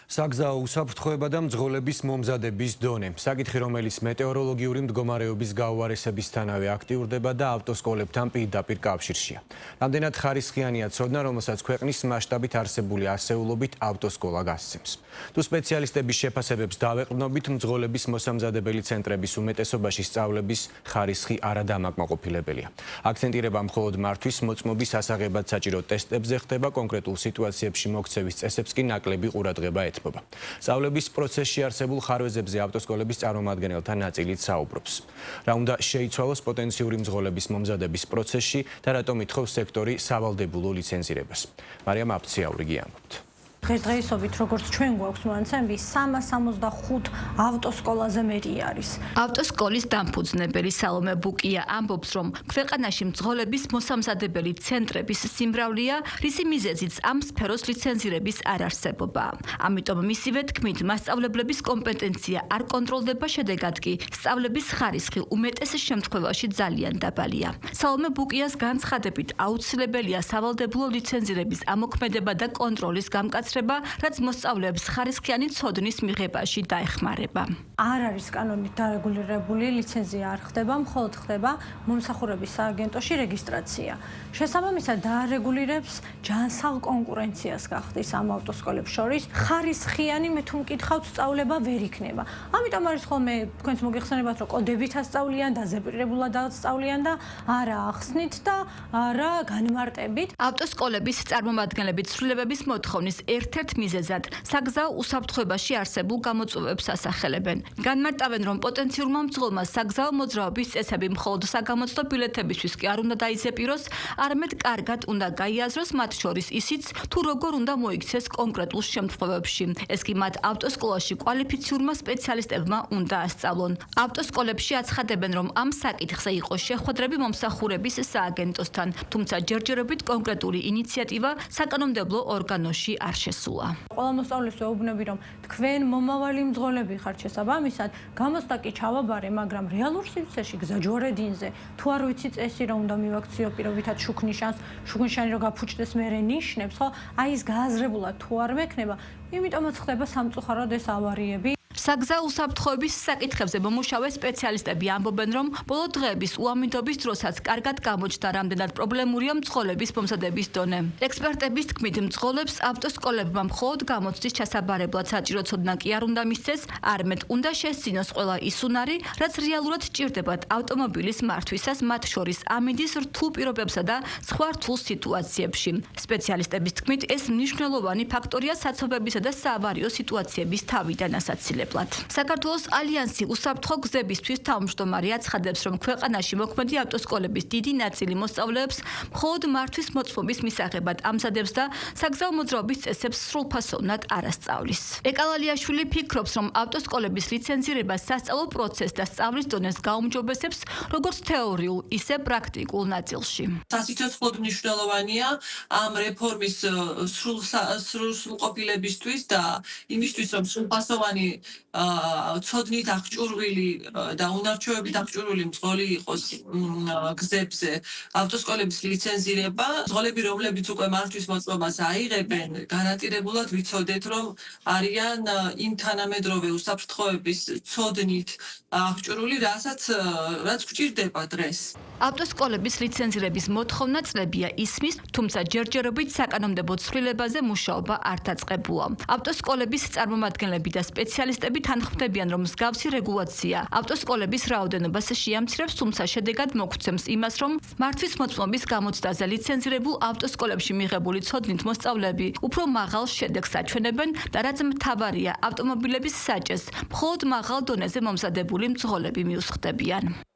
საგზაო უსაფრთხოება და მძღოლების მომზადების დონე. საკითხი, რომელიც მეტეოროლოგიური მდგომარეობის გაუარესებისთანავე აქტიურდება და ავტოსკოლებთან პირდაპირ კავშირშია. რამდენად ხარისხიანია ცოდნა, რომელსაც ქვეყნის მასშტაბით არსებული ასეულობით ავტოსკოლა გასცემს. თუ სპეციალისტების შეფასებებს დავეყრდნობით, მძღოლების მოსამზადებელი ცენტრების უმეტესობაში სწავლების ხარისხი არადამაკმაყოფილებელია. აქცენტირება მხოლოდ მართვის მოწმობის ასაღებად საჭირო ტესტებზე ხდება, კონკრეტულ სიტუაციებში მოქცევის წესებს კი ნაკლები ყურადღება ეთმობა. სწავლების პროცესში არსებულ ხარვეზებზე ავტოსკოლების წარმომადგენელთა ნაწილიც საუბრობს. რა უნდა შეიცვალოს პოტენციური მძღოლების მომზადების პროცესში და რატომ ითხოვს სექტორი სავალდებულო ლიცენზირებას. მარიამ აფციაურიგი ამბობთ. დღესდღეობით როგორც ჩვენ გვაქვს მონაცემები 365 ავტოსკოლაზე მეტი არის. ავტოსკოლის დამფუძნებელი სალომე ბუკია ამბობს, რომ ქვეყანაში მძღოლების მოსამზადებელი ცენტრების სიმრავლეა, რისი მიზეზიც ამ სფეროს ლიცენზირების არარსებობა. ამიტომ მისივე თქმით, მასწავლებლების კომპეტენცია არ კონტროლდება, შედეგად კი სწავლების ხარისხი უმეტეს შემთხვევაში ძალიან დაბალია. სალომე ბუკიას განცხადებით, აუცილებელია სავალდებულო ლიცენზირების ამოქმედება და კონტროლის გამკაცრება, რაც მოსწავლეებს ხარისხიანი ცოდნის მიღებაში დაეხმარება. არ არის კანონით დარეგულირებული, ლიცენზია არ ხდება, მხოლოდ ხდება მომსახურების სააგენტოში რეგისტრაცია. შესაბამისად დაარეგულირებს ჯანსაღ კონკურენციას გახდის ამ ავტოსკოლებს შორის. ხარისხიანი მე თუ მკითხავთ სწავლება ვერ იქნება. ამიტომ არის ხოლმე თქვენს მოგეხსენებათ, რომ კოდებით ასწავლიან, დაზეპირებულად ასწავლიან და არა ახსნით და არა განმარტებით. ავტოსკოლების წარმომადგენლები ცვლილებების მოთხოვნის ერთ-ერთ მიზეზად საგზაო უსაფრთხოებაში არსებულ გამოწვევებს ასახელებენ. განმარტავენ, რომ პოტენციურმა მძღოლმა საგზაო მოძრაობის წესები მხოლოდ საგამოცდო ბილეთებისთვის კი არ უნდა დაიზეპიროს, არამედ კარგად უნდა გაიაზროს მათ შორის ისიც, თუ როგორ უნდა მოიქცეს კონკრეტულ შემთხვევებში. ეს კი მათ ავტოსკოლაში კვალიფიციურმა სპეციალისტებმა უნდა ასწავლონ. ავტოსკოლებში აცხადებენ, რომ ამ საკითხზე იყო შეხვედრები მომსახურების სააგენტოსთან, თუმცა ჯერჯერობით კონკრეტული ინიციატივა საკანონმდებლო ორგანოში არ შესულა. ყველა მოსწავლეს ვეუბნები, რომ თქვენ მომავალი მძღოლები ხართ, შესაბამისად გამოცდა კი ჩავაბარე, მაგრამ რეალურ სივრცეში გზაჯვარედინზე თუ არ ვიცი წესი რომ უნდა მივაქციო პირობითად შუქნიშანი რომ გაფუჭდეს მერე ნიშნებს, ხო? აი ეს გააზრებულად თუ არ მექნება, იმიტომაც ხდება სამწუხაროდ ეს ავარიები. საგზაო უსაფრთხოების საკითხებზე მომუშავე სპეციალისტები ამბობენ, რომ ბოლო დღეების უამინდობის დროსაც კარგად გამოჩნდა, რამდენად პრობლემურია მძღოლების მომზადების დონე. ექსპერტების თქმით, მძღოლებს ავტოსკოლებმა მხოლოდ გამოცდის ჩასაბარებლად საჭირო ცოდნა კი არ უნდა მისცეს, არამედ უნდა შესძინოს ყველა ის უნარი, რაც რეალურად ჭირდებათ ავტომობილის მართვისას, მათ შორის ამინდის რთულ პირობებსა და სხვა რთულ სიტუაციებში. სპეციალისტების თქმით, ეს მნიშვნელოვანი ფაქტორია საცობებისა და საავარიო სიტუაციების თავიდან ასაცილებლად. საქართველოს ალიანსი უსაფრთხო გზებისთვის თავმჯდომარე აცხადებს, რომ ქვეყანაში მოქმედი ავტოსკოლების დიდი ნაწილი მოსწავლეებს მხოლოდ მართვის მოწმობის მისაღებად ამზადებს და საგზაო მოძრაობის წესებს სრულფასოვნად არ ასწავლის. ეკალალიაშვილი ფიქრობს, რომ ავტოსკოლების ლიცენზირება სასწავლო პროცესს და სწავლის დონეს გაუმჯობესებს, როგორც თეორიულ, ისე პრაქტიკულ ნაწილში. სასიცოცხლოდ მნიშვნელოვანია ამ რეფორმის სრულყოფილებისთვის და იმისთვის, რომ სრულფასოვანი ცოდნით აღჭურვილი და უნარჩვევებით აღჭურვილი მძღოლი იყოს გზებზე ავტოსკოლების ლიცენზირება. მძღოლები, რომლებიც უკვე მართვის მოწმობას აიღებენ, გარანტირებულად ვიცოდეთ, რომ არიან იმ თანამედროვე უსაფრთხოების ცოდნით აღჭურვილი, რაც გვჭირდება დღეს. ავტოსკოლების ლიცენზირების მოთხოვნა წლებია ისმის, თუმცა ჯერჯერობით საკანონმდებლო ცვლილებაზე მუშაობა არ დაწყებულა. ავტოსკოლების წარმომადგენლები და სპეციალისტები თანხმდებიან, რომ მსგავსი რეგულაცია ავტოსკოლების რაოდენობას შეამცირებს, თუმცა შედეგად მოგცემს იმას, რომ მართვის მოწმობის გამოცდაზე ლიცენზირებულ ავტოსკოლებში მიღებული ცოდნით მოსწავლეები უფრო მაღალ შედეგს აჩვენებენ და რაც მთავარია, ავტომობილების საჭეს მხოლოდ მაღალ დონეზე მომზადებული მძღოლები მიუსხდებიან.